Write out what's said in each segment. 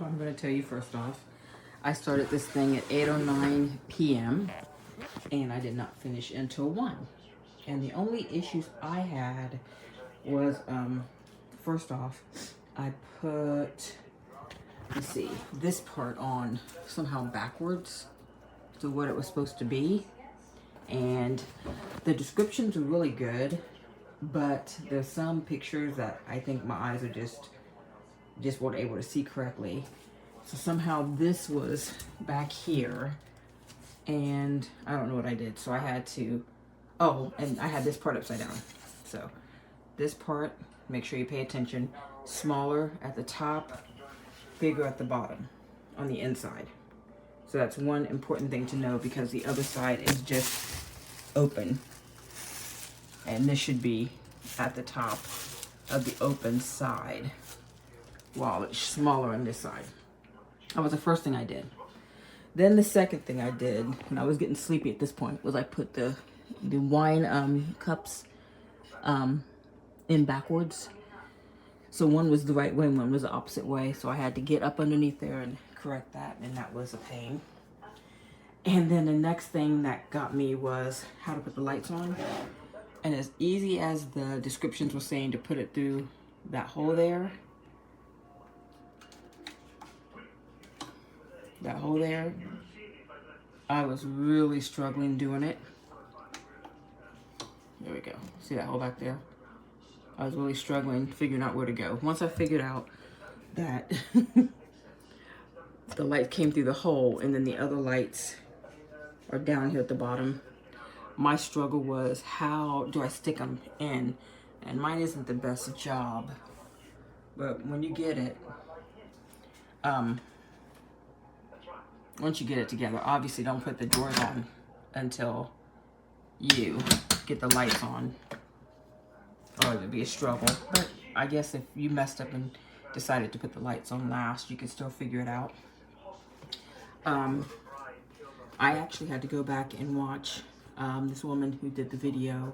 I'm going to tell you first off, I started this thing at 8:09 p.m. and I did not finish until 1. And the only issues I had was, first off, I put, let's see, this part on somehow backwards to what it was supposed to be. And the descriptions are really good, but there's some pictures that I think my eyes are just weren't able to see correctly. So somehow this was back here, and I don't know what I did. So I had to, oh, and I had this part upside down. So this part, make sure you pay attention, smaller at the top, bigger at the bottom on the inside. So that's one important thing to know, because the other side is just open. And this should be at the top of the open side, while it's smaller on this side. That was the first thing I did. Then the second thing I did, and I was getting sleepy at this point, was I put the wine cups in backwards. So one was the right way and one was the opposite way. So I had to get up underneath there and correct that, and that was a pain. And then the next thing that got me was how to put the lights on. And as easy as the descriptions were saying to put it through that hole there, I was really struggling doing it. There we go. See that hole back there? I was really struggling figuring out where to go. Once I figured out that the light came through the hole and then the other lights are down here at the bottom, my struggle was, how do I stick them in? And mine isn't the best job, but when you get it, once you get it together, obviously don't put the doors on until you get the lights on, or it'd be a struggle. But I guess if you messed up and decided to put the lights on last, you could still figure it out. I actually had to go back and watch this woman who did the video,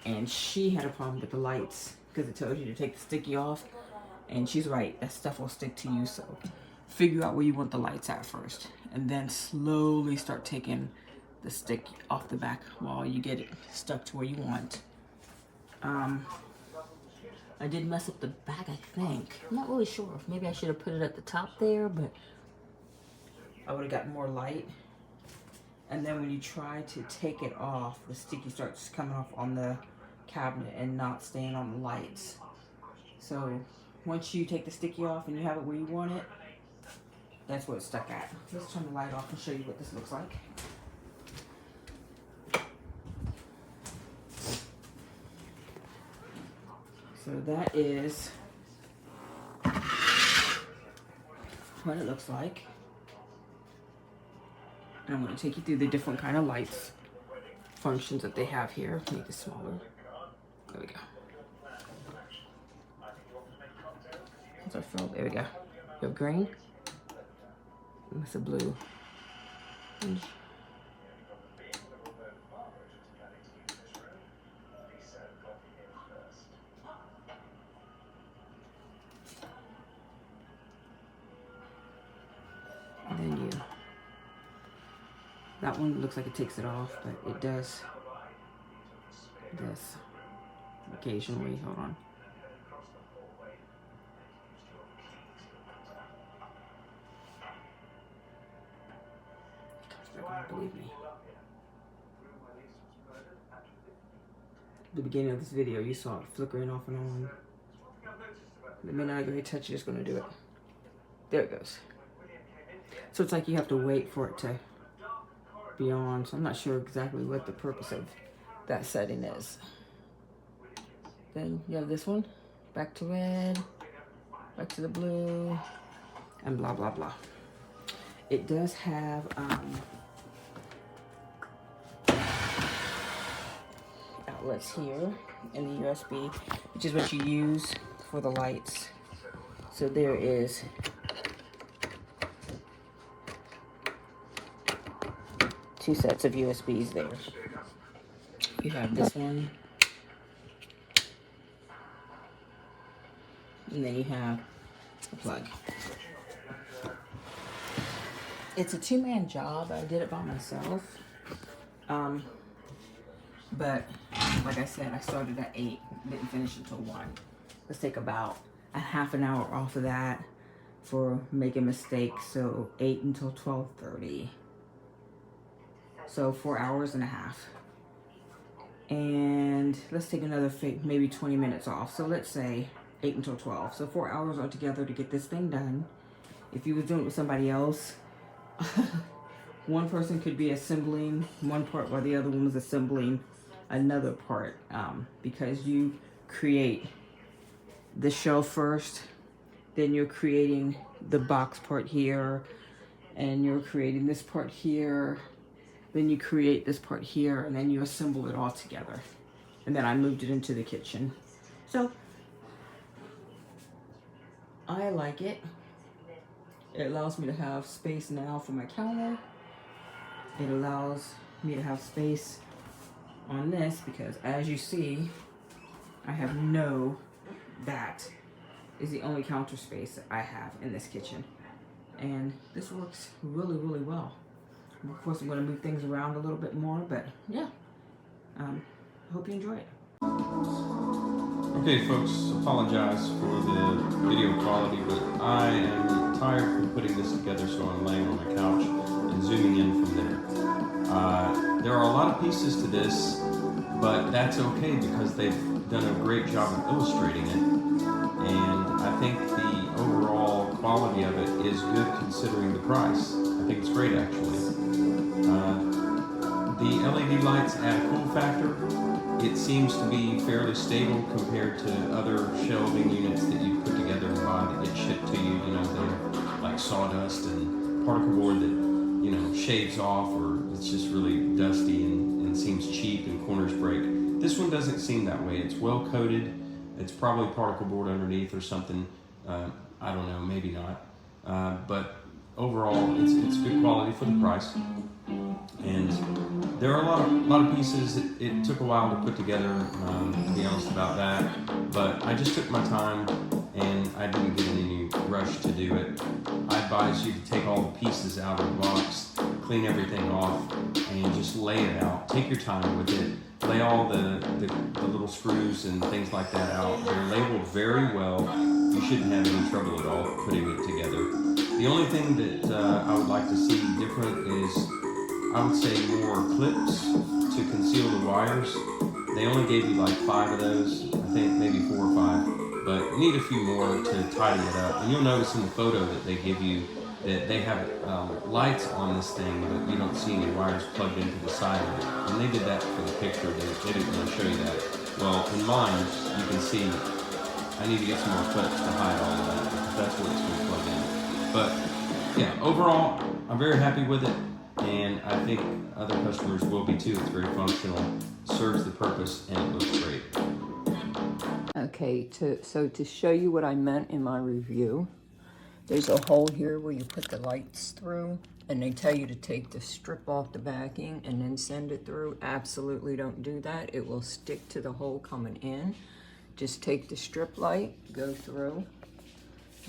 and she had a problem with the lights because it tells you to take the sticky off, and she's right, that stuff will stick to you. So figure out where you want the lights at first, and then slowly start taking the stick off the back while you get it stuck to where you want. I did mess up the back, I think. I'm not really sure. Maybe I should have put it at the top there, but I would have gotten more light. And then when you try to take it off, the sticky starts coming off on the cabinet and not staying on the lights. So once you take the sticky off and you have it where you want it, that's where it's stuck at. Let's turn the light off and show you what this looks like. So that is what it looks like. And I'm going to take you through the different kind of lights functions that they have here. Make it smaller. There we go. Once I fill, there we go. You have green. And it's a blue. And then you. That one looks like it takes it off, but it does this occasionally. Hold on. It comes back on, believe me. The beginning of this video, you saw it flickering off and on. The minute I go to touch it, it's going to do it. There it goes. So it's like you have to wait for it to be on. So I'm not sure exactly what the purpose of that setting is. Then you have this one, back to red, back to the blue, and blah blah blah. It does have outlets here in the USB, which is what you use for the lights. So there is two sets of USBs there. You have this one, and then you have a plug. It's a two-man job. I did it by myself. But like I said, I started at 8, didn't finish until 1. Let's take about a half an hour off of that for making mistakes. So 8 until 12:30. So 4 hours and a half. And let's take another maybe 20 minutes off. So let's say 8 until 12. So 4 hours altogether to get this thing done. If you were doing it with somebody else, one person could be assembling one part while the other one was assembling another part, because you create the shelf first, then you're creating the box part here, and you're creating this part here, then you create this part here, and then you assemble it all together. And then I moved it into the kitchen. So I like it. It allows me to have space now for my counter. It allows me to have space on this because, as you see, I have that is the only counter space that I have in this kitchen. And this works really, really well. Of course, I'm going to move things around a little bit more, but yeah, I hope you enjoy it. Okay, folks, apologize for the video quality, but I am tired from putting this together, so I'm laying on my couch and zooming in from there. There are a lot of pieces to this, but that's okay because they've done a great job of illustrating it, and I think the overall quality of it is good considering the price. I think it's great, actually. The LED lights add a cool factor. It seems to be fairly stable compared to other shelving units that you put together and buy that get shipped to you. You know, they're like sawdust and particle board that, you know, shaves off, or it's just really dusty and seems cheap and corners break. This one doesn't seem that way. It's well coated. It's probably particle board underneath or something. I don't know, maybe not. But overall, it's good quality for the price. And there are a lot of pieces. It took a while to put together, to be honest about that. But I just took my time, and I didn't get in any rush to do it. I advise you to take all the pieces out of the box, clean everything off, and just lay it out. Take your time with it. Lay all the little screws and things like that out. They're labeled very well. You shouldn't have any trouble at all putting it together. The only thing that I would like to see different is, I would say, more clips to conceal the wires. They only gave you like 5 of those, I think maybe 4 or 5, but you need a few more to tidy it up. And you'll notice in the photo that they give you that they have lights on this thing, but you don't see any wires plugged into the side of it. And they did that for the picture. They didn't want to show you that. Well, in mine, you can see I need to get some more clips to hide all of that, because that's what it's going to plug in. But yeah, overall, I'm very happy with it. And I think other customers will be too. It's very functional, serves the purpose, and it looks great. Okay, so to show you what I meant in my review, there's a hole here where you put the lights through, and they tell you to take the strip off the backing and then send it through. Absolutely don't do that. It will stick to the hole coming in. Just take the strip light, go through,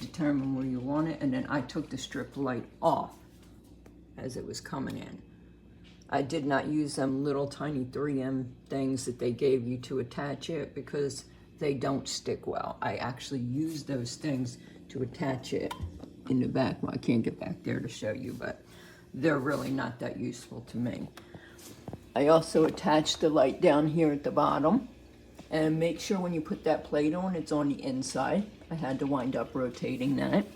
determine where you want it, and then I took the strip light off as it was coming in. I did not use them little tiny 3M things that they gave you to attach it because they don't stick well. I actually used those things to attach it in the back. Well, I can't get back there to show you, but they're really not that useful to me. I also attached the light down here at the bottom, and make sure when you put that plate on, it's on the inside. I had to wind up rotating that.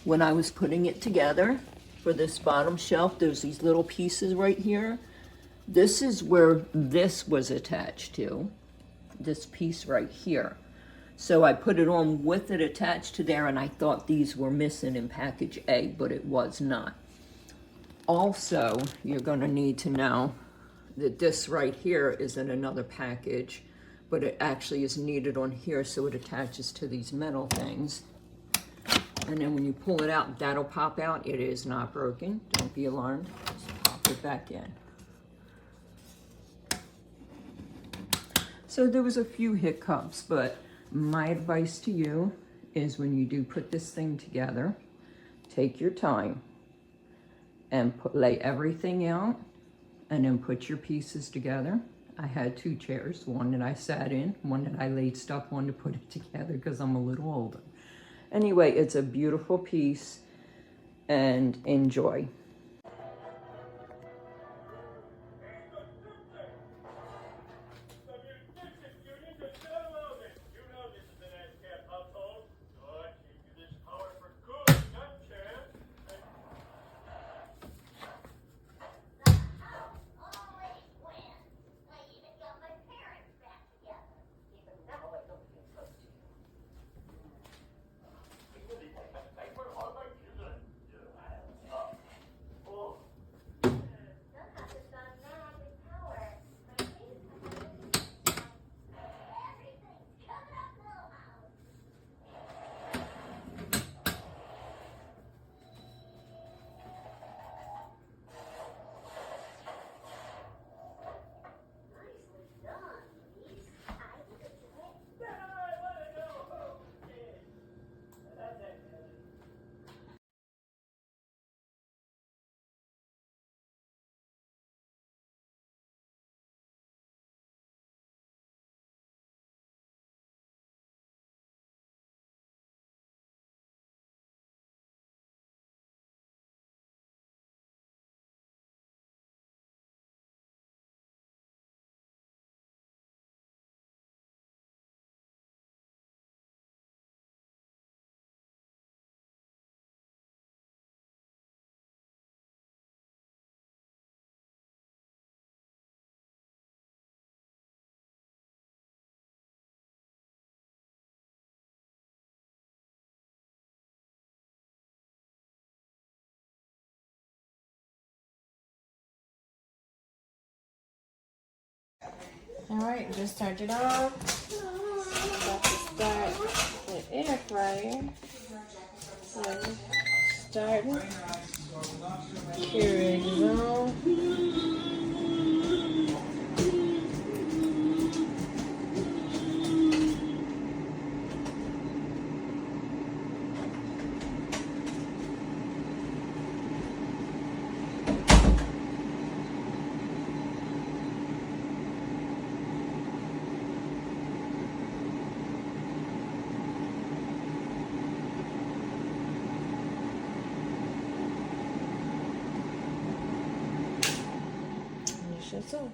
When I was putting it together for this bottom shelf, there's these little pieces right here. This is where this was attached to, this piece right here. So I put it on with it attached to there, and I thought these were missing in package A, but it was not. Also, you're gonna need to know that this right here is in another package, but it actually is needed on here, so it attaches to these metal things. And then when you pull it out, that'll pop out. It is not broken. Don't be alarmed. Just pop it back in. So there was a few hiccups, but my advice to you is when you do put this thing together, take your time and lay everything out, and then put your pieces together. I had 2 chairs, one that I sat in, one that I laid stuff on to put it together because I'm a little older. Anyway, it's a beautiful piece, and enjoy. Alright, just turned it on. About to start the air fryer. So, starting. Here we go. That's all.